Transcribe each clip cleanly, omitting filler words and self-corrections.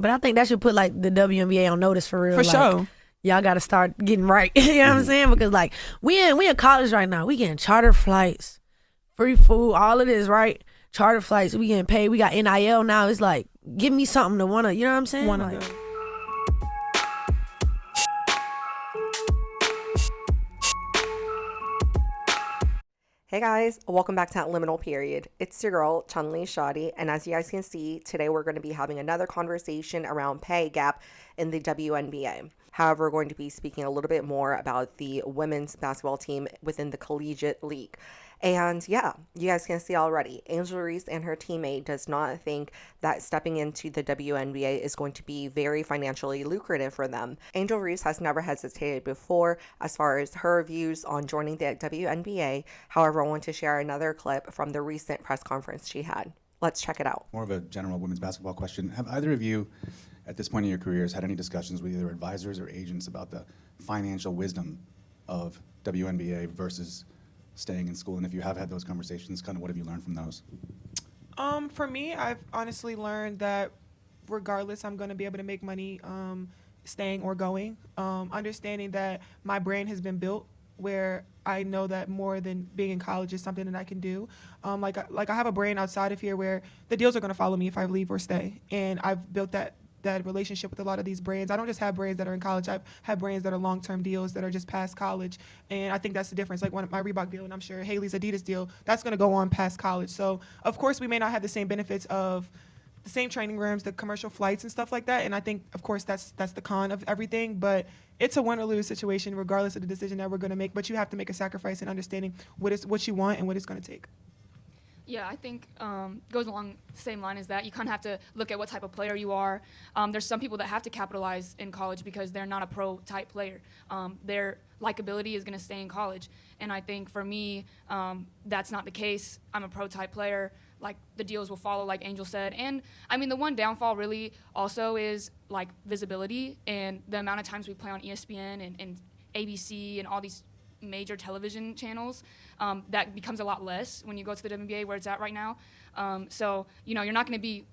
But I think that should put like the WNBA on notice for real. For like, sure. Y'all got to start getting right. You know what I'm saying? Because like we in college right now. We getting charter flights, free food, all of this, right? Charter flights. We getting paid. We got NIL now. It's like, give me something to wanna. You know what I'm saying? One of Like, them. Hey guys, welcome back to That Liminal Period. It's your girl, Chun-Li Shoddy, and as you guys can see, today we're going to be having another conversation around pay gap in the WNBA. However, we're going to be speaking a little bit more about the women's basketball team within the collegiate league. And yeah, you guys can see already, Angel Reese and her teammate does not think that stepping into the WNBA is going to be very financially lucrative for them. Angel Reese has never hesitated before as far as her views on joining the WNBA. However, I want to share another clip from the recent press conference she had. Let's check it out. More of a general women's basketball question. Have either of you, at this point in your careers, had any discussions with either advisors or agents about the financial wisdom of WNBA versus staying in school? And if you have had those conversations, kind of what have you learned from those? For me, I've honestly learned that regardless, I'm going to be able to make money staying or going. Understanding that my brand has been built where I know that more than being in college is something that I can do. Like I have a brand outside of here where the deals are going to follow me if I leave or stay. And I've built that relationship with a lot of these brands. I don't just have brands that are in college. I have brands that are long-term deals that are just past college. And I think that's the difference. Like one of my Reebok deal, and I'm sure Haley's Adidas deal, that's going to go on past college. So, of course, we may not have the same benefits of the same training rooms, the commercial flights and stuff like that. And I think, of course, that's the con of everything. But it's a win or lose situation regardless of the decision that we're going to make. But you have to make a sacrifice in understanding what you want and what it's going to take. Yeah, I think goes along the same line as that. You kind of have to look at what type of player you are. There's some people that have to capitalize in college because they're not a pro-type player. Their likability is going to stay in college. And I think for me, that's not the case. I'm a pro-type player. Like, the deals will follow, like Angel said. And, I mean, the one downfall really also is, like, visibility and the amount of times we play on ESPN and ABC and all these major television channels. That becomes a lot less when you go to the WNBA where it's at right now. So, you know, you're not going to be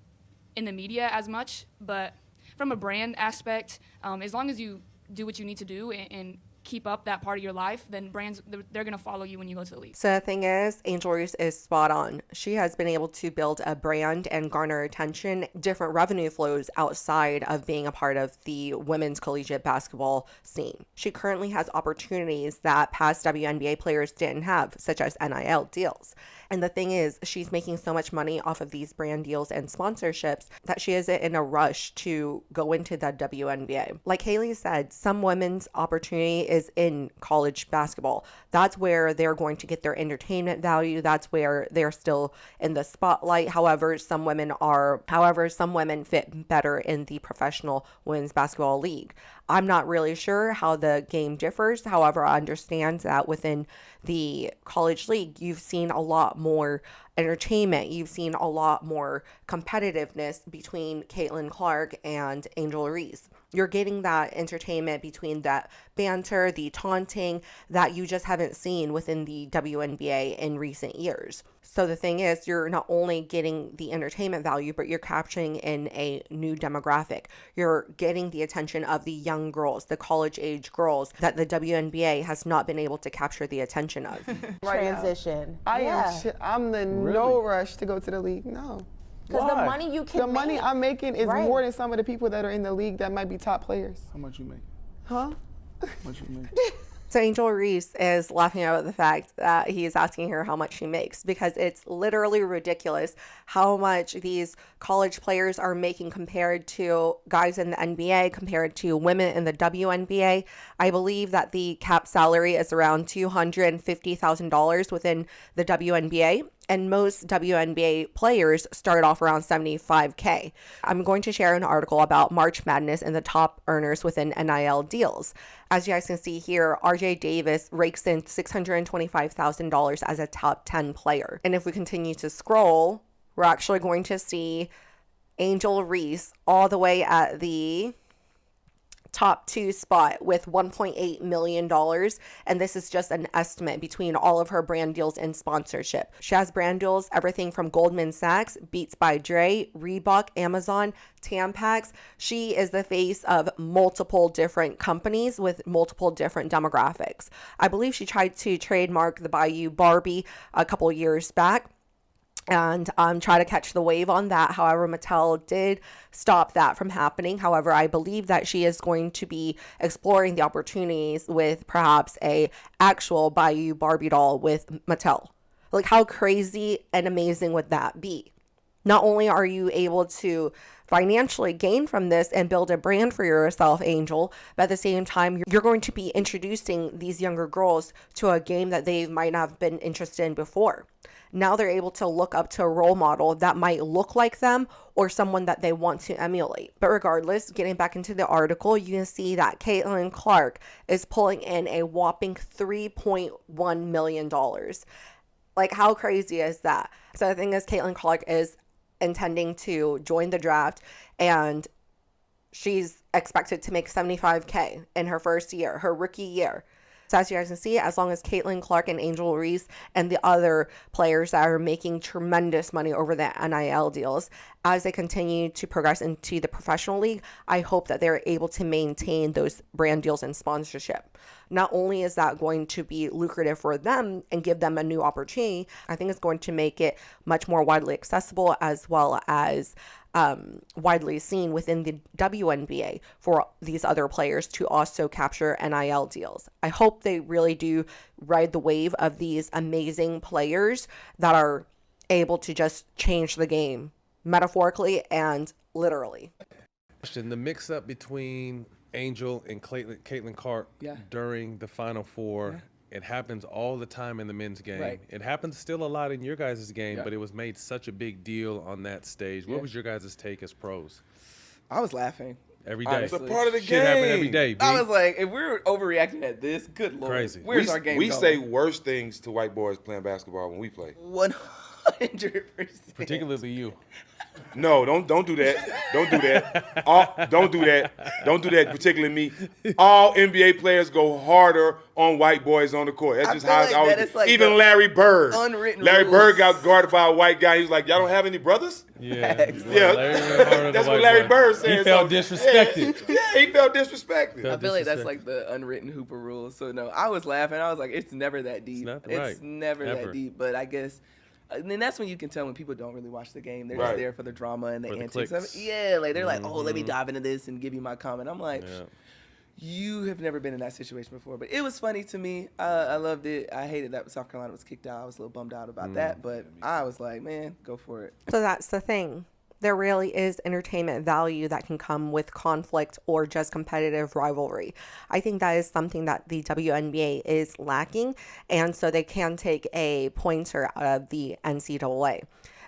in the media as much, but from a brand aspect, as long as you do what you need to do and keep up that part of your life, then brands, they're going to follow you when you go to the league. So the thing is, Angel Reese is spot on. She has been able to build a brand and garner attention, different revenue flows outside of being a part of the women's collegiate basketball scene. She currently has opportunities that past WNBA players didn't have, such as NIL deals. And the thing is, she's making so much money off of these brand deals and sponsorships that she isn't in a rush to go into the WNBA. Like Haley said, some women's opportunity is in college basketball. That's where they're going to get their entertainment value. That's where they're still in the spotlight. However, some women fit better in the professional women's basketball league. I'm not really sure how the game differs. However, I understand that within the college league, you've seen a lot more entertainment. You've seen a lot more competitiveness between Caitlyn Clark and Angel Reese. You're getting that entertainment between that banter, the taunting that you just haven't seen within the WNBA in recent years. So the thing is, you're not only getting the entertainment value, but you're capturing in a new demographic. You're getting the attention of the young girls, the college age girls that the WNBA has not been able to capture the attention of. Transition. I'm no rush to go to the league. No. Because the money you can The money make. I'm making is Right. more than some of the people that are in the league that might be top players. How much you make? Huh? How much you make? So Angel Reese is laughing about the fact that he is asking her how much she makes, because it's literally ridiculous how much these college players are making compared to guys in the NBA, compared to women in the WNBA. I believe that the cap salary is around $250,000 within the WNBA. And most WNBA players start off around $75K. I'm going to share an article about March Madness and the top earners within NIL deals. As you guys can see here, RJ Davis rakes in $625,000 as a top 10 player. And if we continue to scroll, we're actually going to see Angel Reese all the way at the top 2 spot with $1.8 million. And this is just an estimate between all of her brand deals and sponsorship. She has brand deals, everything from Goldman Sachs, Beats by Dre, Reebok, Amazon, Tampax. She is the face of multiple different companies with multiple different demographics. I believe she tried to trademark the Bayou Barbie a couple years back and try to catch the wave on that. However, Mattel did stop that from happening. However, I believe that she is going to be exploring the opportunities with perhaps a actual Bayou Barbie doll with Mattel. Like, how crazy and amazing would that be? Not only are you able to financially gain from this and build a brand for yourself, Angel, but at the same time, you're going to be introducing these younger girls to a game that they might not have been interested in before. Now they're able to look up to a role model that might look like them or someone that they want to emulate. But regardless, getting back into the article, you can see that Caitlyn Clark is pulling in a whopping $3.1 million. Like, how crazy is that? So the thing is, Caitlyn Clark is intending to join the draft, and she's expected to make $75K in her first year, her rookie year. So as you guys can see, as long as Caitlyn Clark and Angel Reese and the other players that are making tremendous money over the NIL deals, as they continue to progress into the professional league, I hope that they're able to maintain those brand deals and sponsorship. Not only is that going to be lucrative for them and give them a new opportunity, I think it's going to make it much more widely accessible as well as widely seen within the WNBA for these other players to also capture NIL deals. I hope they really do ride the wave of these amazing players that are able to just change the game metaphorically and literally. The mix-up between Angel and Caitlyn Clark during the Final Four. It happens all the time in the men's game. Right. It happens still a lot in your guys' game, but it was made such a big deal on that stage. What was your guys' take as pros? I was laughing. Every day. Honestly. It's a part of the Shit game. happen every day, B. I was like, if we're overreacting at this, good Lord. Crazy. Where's our game We going? say worse things to white boys playing basketball when we play. 100%. Particularly you. No, don't do that. Don't do that. Don't do that. Don't do that, particularly me. All NBA players go harder on white boys on the court. That's just how it's always been. Like even Larry Bird. Larry rules. Bird got guarded by a white guy. He was like, y'all don't have any brothers? Yeah. That's what Larry Bird said. He felt disrespected. Yeah, he felt disrespected. I feel like that's like the unwritten Hooper rule. So, no, I was laughing. I was like, it's never that deep. It's never that deep. But I guess... And then that's when you can tell when people don't really watch the game. They're just there for the drama and the antics of it. Yeah, like they're like, oh, let me dive into this and give you my comment. I'm like, you have never been in that situation before. But it was funny to me. I loved it. I hated that South Carolina was kicked out. I was a little bummed out about that. But I was like, man, go for it. So that's the thing. There really is entertainment value that can come with conflict or just competitive rivalry. I think that is something that the WNBA is lacking, and so they can take a pointer out of the NCAA.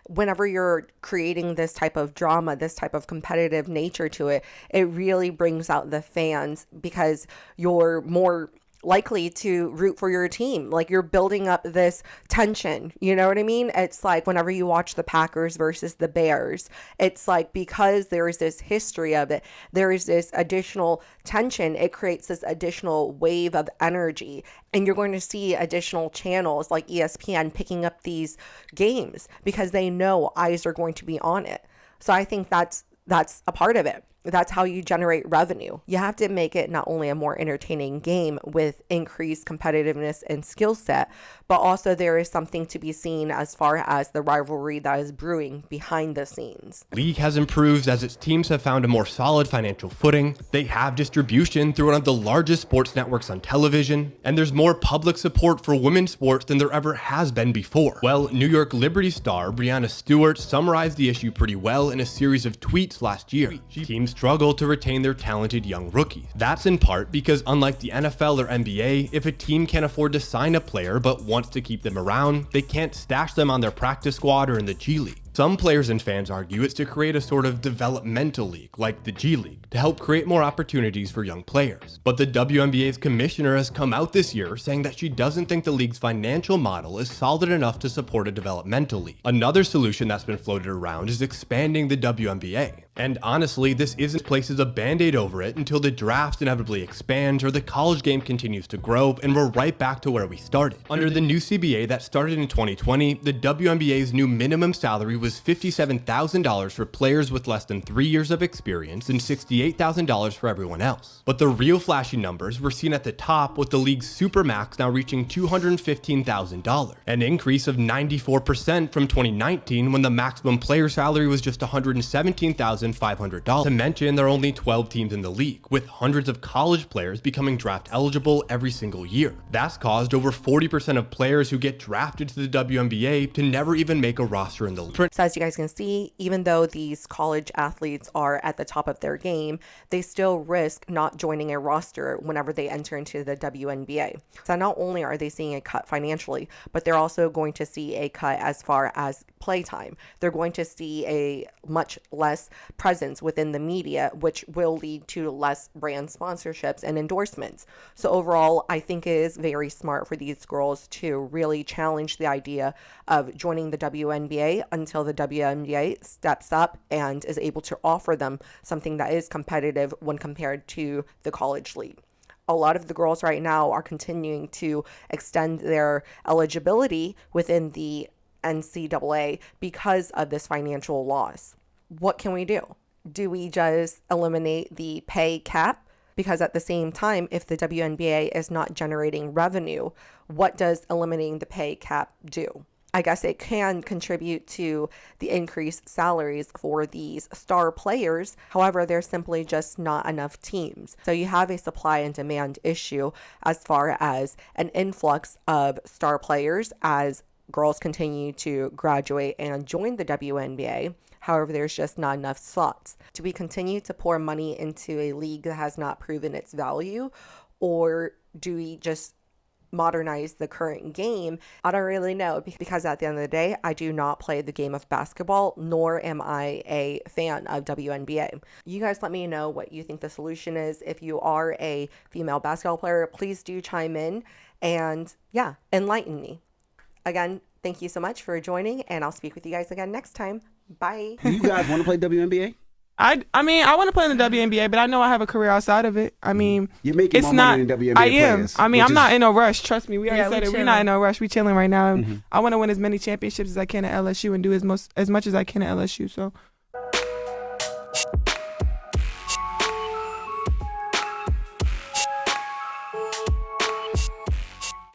Whenever you're creating this type of drama, this type of competitive nature to it, it really brings out the fans because you're more likely to root for your team. Like, you're building up this tension, you know what I mean? It's like whenever you watch the Packers versus the Bears, it's like because there is this history of it, there is this additional tension, it creates this additional wave of energy, and you're going to see additional channels like ESPN picking up these games because they know eyes are going to be on it. So I think that's a part of it. That's how you generate revenue. You have to make it not only a more entertaining game with increased competitiveness and skill set, but also there is something to be seen as far as the rivalry that is brewing behind the scenes. League has improved as its teams have found a more solid financial footing. They have distribution through one of the largest sports networks on television, and there's more public support for women's sports than there ever has been before. Well, New York Liberty star Breanna Stewart summarized the issue pretty well in a series of tweets last year. Teams struggle to retain their talented young rookies. That's in part because unlike the NFL or NBA, if a team can't afford to sign a player but wants to keep them around, they can't stash them on their practice squad or in the G League. Some players and fans argue it's to create a sort of developmental league, like the G League, to help create more opportunities for young players. But the WNBA's commissioner has come out this year saying that she doesn't think the league's financial model is solid enough to support a developmental league. Another solution that's been floated around is expanding the WNBA. And honestly, this isn't places a band-aid over it until the draft inevitably expands or the college game continues to grow and we're right back to where we started. Under the new CBA that started in 2020, the WNBA's new minimum salary was $57,000 for players with less than 3 years of experience and $68,000 for everyone else. But the real flashy numbers were seen at the top, with the league's supermax now reaching $215,000, an increase of 94% from 2019 when the maximum player salary was just $117,500. To mention, there are only 12 teams in the league, with hundreds of college players becoming draft eligible every single year. That's caused over 40% of players who get drafted to the WNBA to never even make a roster in the league. So as you guys can see, even though these college athletes are at the top of their game, they still risk not joining a roster whenever they enter into the WNBA. So not only are they seeing a cut financially, but they're also going to see a cut as far as playtime. They're going to see a much less presence within the media, which will lead to less brand sponsorships and endorsements. So overall, I think it is very smart for these girls to really challenge the idea of joining the WNBA until the WNBA steps up and is able to offer them something that is competitive when compared to the college league. A lot of the girls right now are continuing to extend their eligibility within the NCAA because of this financial loss. What can we do? Do we just eliminate the pay cap? Because at the same time, if the WNBA is not generating revenue, what does eliminating the pay cap do? I guess it can contribute to the increased salaries for these star players. However, there's simply just not enough teams. So you have a supply and demand issue as far as an influx of star players as girls continue to graduate and join the WNBA. However, there's just not enough slots. Do we continue to pour money into a league that has not proven its value? Or do we just modernize the current game? I don't really know, because at the end of the day, I do not play the game of basketball, nor am I a fan of WNBA. You guys let me know what you think the solution is. If you are a female basketball player, please do chime in and enlighten me. Again, thank you so much for joining, and I'll speak with you guys again next time. Bye. You guys want to play WNBA? I mean, I want to play in the WNBA, but I know I have a career outside of it. I mean, you're making more money than WNBA I am. players, I mean, I'm not in no rush. Trust me. We already said it. We're not in no rush. We chilling right now. I want to win as many championships as I can at LSU and do as much as I can at LSU. So